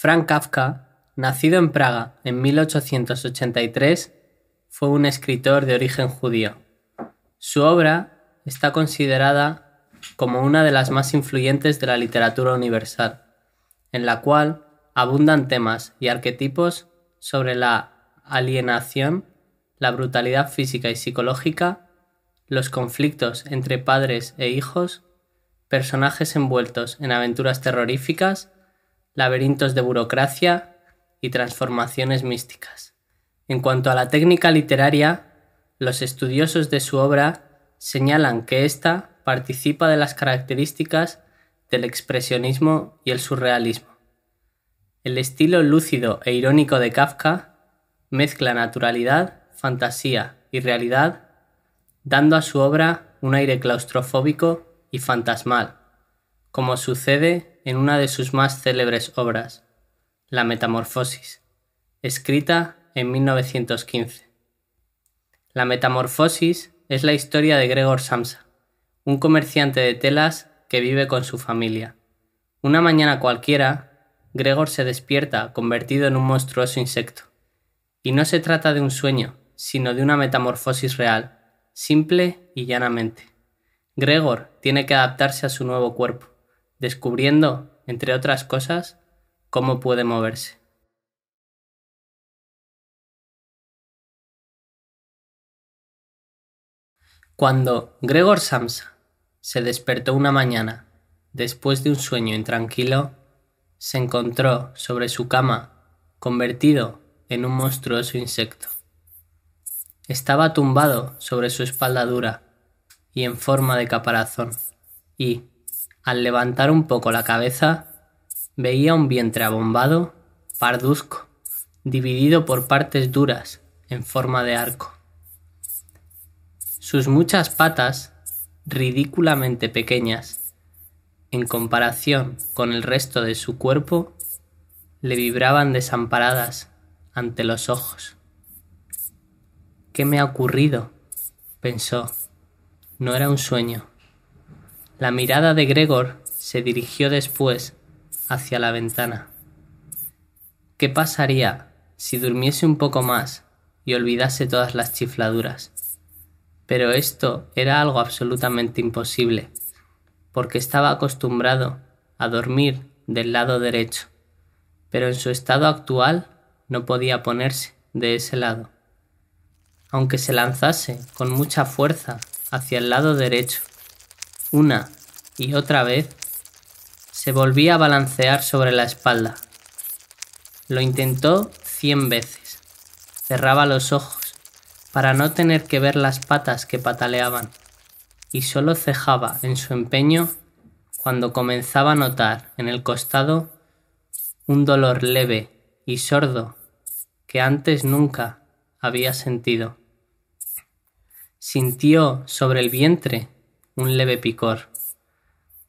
Franz Kafka, nacido en Praga en 1883, fue un escritor de origen judío. Su obra está considerada como una de las más influyentes de la literatura universal, en la cual abundan temas y arquetipos sobre la alienación, la brutalidad física y psicológica, los conflictos entre padres e hijos, personajes envueltos en aventuras terroríficas, laberintos de burocracia y transformaciones místicas. En cuanto a la técnica literaria, los estudiosos de su obra señalan que ésta participa de las características del expresionismo y el surrealismo. El estilo lúcido e irónico de Kafka mezcla naturalidad, fantasía y realidad, dando a su obra un aire claustrofóbico y fantasmal, como sucede en una de sus más célebres obras, La Metamorfosis, escrita en 1915. La Metamorfosis es la historia de Gregor Samsa, un comerciante de telas que vive con su familia. Una mañana cualquiera, Gregor se despierta convertido en un monstruoso insecto. Y no se trata de un sueño, sino de una metamorfosis real, simple y llanamente. Gregor tiene que adaptarse a su nuevo cuerpo, descubriendo, entre otras cosas, cómo puede moverse. Cuando Gregor Samsa se despertó una mañana, después de un sueño intranquilo, se encontró sobre su cama, convertido en un monstruoso insecto. Estaba tumbado sobre su espalda dura y en forma de caparazón, y, al levantar un poco la cabeza, veía un vientre abombado, parduzco, dividido por partes duras en forma de arco. Sus muchas patas, ridículamente pequeñas, en comparación con el resto de su cuerpo, le vibraban desamparadas ante los ojos. ¿Qué me ha ocurrido?, pensó. No era un sueño. La mirada de Gregor se dirigió después hacia la ventana. ¿Qué pasaría si durmiese un poco más y olvidase todas las chifladuras? Pero esto era algo absolutamente imposible, porque estaba acostumbrado a dormir del lado derecho, pero en su estado actual no podía ponerse de ese lado. Aunque se lanzase con mucha fuerza hacia el lado derecho, una y otra vez, se volvía a balancear sobre la espalda. Lo intentó 100 veces. Cerraba los ojos para no tener que ver las patas que pataleaban, y solo cejaba en su empeño cuando comenzaba a notar en el costado un dolor leve y sordo que antes nunca había sentido. Sintió sobre el vientre un leve picor.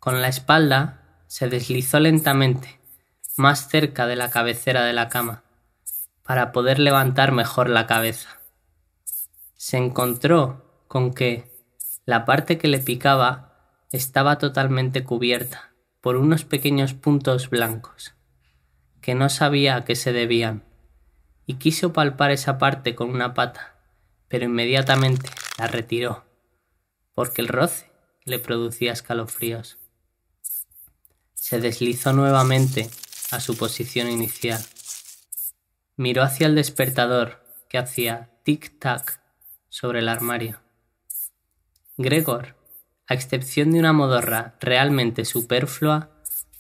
Con la espalda se deslizó lentamente más cerca de la cabecera de la cama para poder levantar mejor la cabeza. Se encontró con que la parte que le picaba estaba totalmente cubierta por unos pequeños puntos blancos, que no sabía a qué se debían, y quiso palpar esa parte con una pata, pero inmediatamente la retiró, porque el roce le producía escalofríos. Se deslizó nuevamente a su posición inicial. Miró hacia el despertador que hacía tic-tac sobre el armario. Gregor, a excepción de una modorra realmente superflua,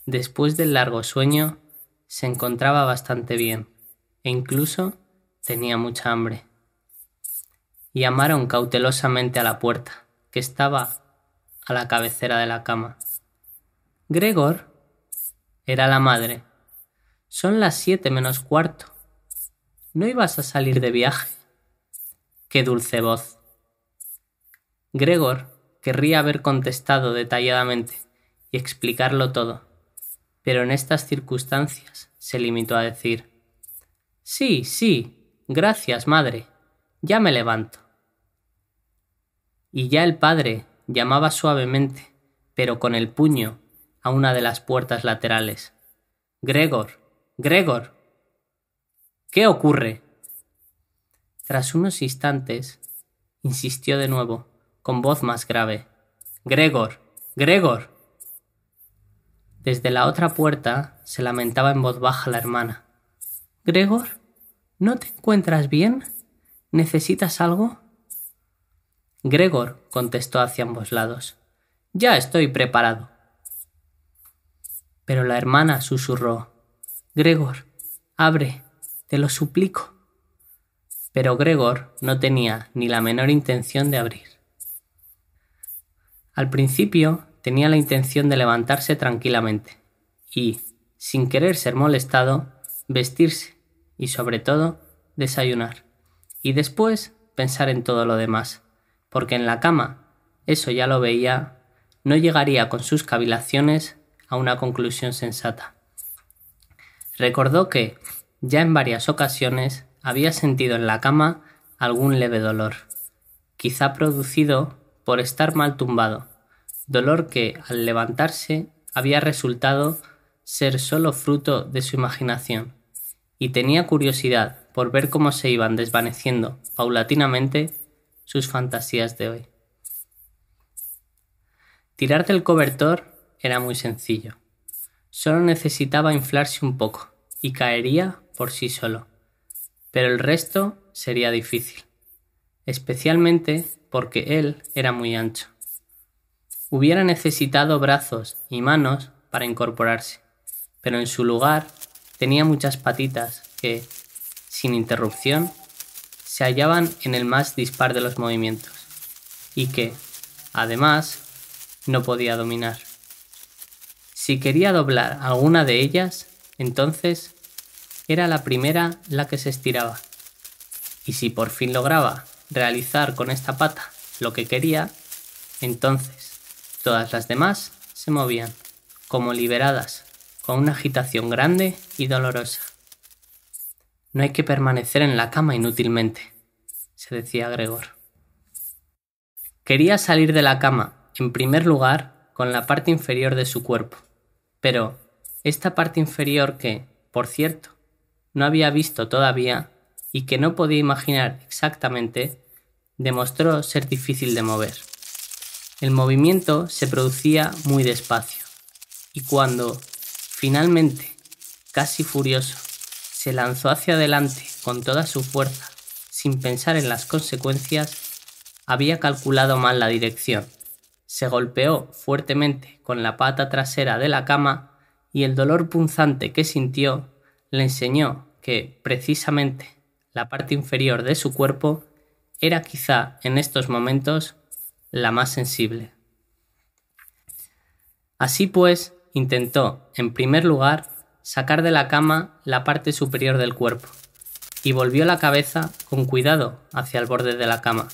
después del largo sueño, se encontraba bastante bien, e incluso tenía mucha hambre. Llamaron cautelosamente a la puerta, que estaba a la cabecera de la cama. «Gregor», era la madre. «Son las 7 menos cuarto. ¿No ibas a salir de viaje?» ¡Qué dulce voz! Gregor querría haber contestado detalladamente y explicarlo todo, pero en estas circunstancias se limitó a decir: «Sí, sí, gracias, madre. Ya me levanto». Y ya el padre llamaba suavemente, pero con el puño, a una de las puertas laterales: «Gregor, Gregor. ¿Qué ocurre? Tras unos instantes, insistió de nuevo, con voz más grave. Gregor. Gregor. Desde la otra puerta se lamentaba en voz baja la hermana. Gregor, ¿no te encuentras bien? ¿Necesitas algo? Gregor contestó hacia ambos lados. Ya estoy preparado. Pero la hermana susurró. Gregor, abre, te lo suplico. Pero Gregor no tenía ni la menor intención de abrir. Al principio tenía la intención de levantarse tranquilamente y, sin querer ser molestado, vestirse y, sobre todo, desayunar. Y después pensar en todo lo demás, porque en la cama, eso ya lo veía, no llegaría con sus cavilaciones a una conclusión sensata. Recordó que, ya en varias ocasiones, había sentido en la cama algún leve dolor, quizá producido por estar mal tumbado, dolor que, al levantarse, había resultado ser solo fruto de su imaginación, y tenía curiosidad por ver cómo se iban desvaneciendo paulatinamente sus fantasías de hoy. Tirar del cobertor era muy sencillo. Solo necesitaba inflarse un poco y caería por sí solo. Pero el resto sería difícil, especialmente porque él era muy ancho. Hubiera necesitado brazos y manos para incorporarse, pero en su lugar tenía muchas patitas que, sin interrupción, se hallaban en el más dispar de los movimientos y que, además, no podía dominar. Si quería doblar alguna de ellas, entonces era la primera la que se estiraba. Y si por fin lograba realizar con esta pata lo que quería, entonces todas las demás se movían, como liberadas, con una agitación grande y dolorosa. No hay que permanecer en la cama inútilmente, se decía Gregor. Quería salir de la cama, en primer lugar, con la parte inferior de su cuerpo, pero esta parte inferior que, por cierto, no había visto todavía y que no podía imaginar exactamente, demostró ser difícil de mover. El movimiento se producía muy despacio, y cuando, finalmente, casi furioso, se lanzó hacia adelante con toda su fuerza, sin pensar en las consecuencias, había calculado mal la dirección. Se golpeó fuertemente con la pata trasera de la cama y el dolor punzante que sintió le enseñó que, precisamente, la parte inferior de su cuerpo era quizá en estos momentos la más sensible. Así pues, intentó, en primer lugar, sacar de la cama la parte superior del cuerpo y volvió la cabeza con cuidado hacia el borde de la cama.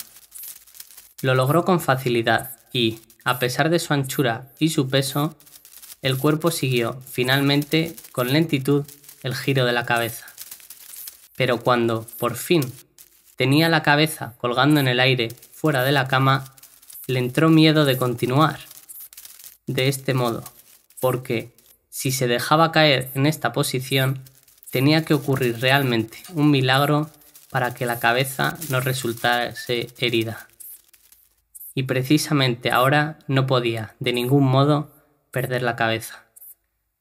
Lo logró con facilidad y, a pesar de su anchura y su peso, el cuerpo siguió, finalmente, con lentitud, el giro de la cabeza. Pero cuando, por fin, tenía la cabeza colgando en el aire fuera de la cama, le entró miedo de continuar de este modo, porque, si se dejaba caer en esta posición, tenía que ocurrir realmente un milagro para que la cabeza no resultase herida. Y precisamente ahora no podía, de ningún modo, perder la cabeza.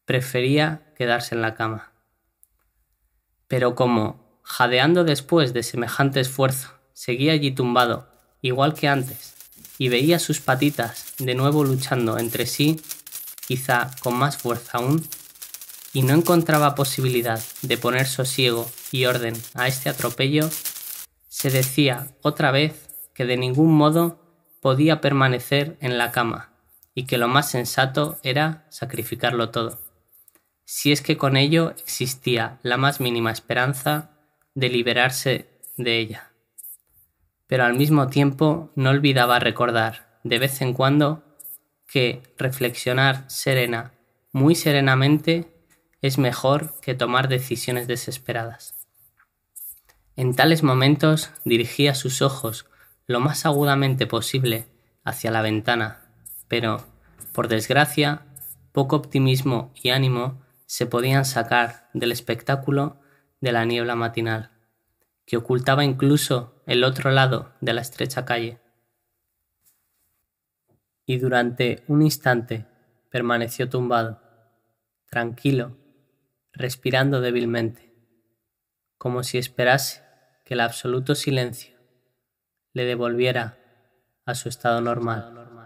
Prefería quedarse en la cama. Pero como, jadeando después de semejante esfuerzo, seguía allí tumbado, igual que antes, y veía sus patitas de nuevo luchando entre sí, quizá con más fuerza aún, y no encontraba posibilidad de poner sosiego y orden a este atropello, se decía otra vez que de ningún modo podía permanecer en la cama y que lo más sensato era sacrificarlo todo, si es que con ello existía la más mínima esperanza de liberarse de ella. Pero al mismo tiempo no olvidaba recordar, de vez en cuando, que reflexionar serena, muy serenamente, es mejor que tomar decisiones desesperadas. En tales momentos dirigía sus ojos lo más agudamente posible hacia la ventana, pero, por desgracia, poco optimismo y ánimo se podían sacar del espectáculo de la niebla matinal, que ocultaba incluso el otro lado de la estrecha calle. Y durante un instante permaneció tumbado, tranquilo, respirando débilmente, como si esperase que el absoluto silencio le devolviera a su estado normal.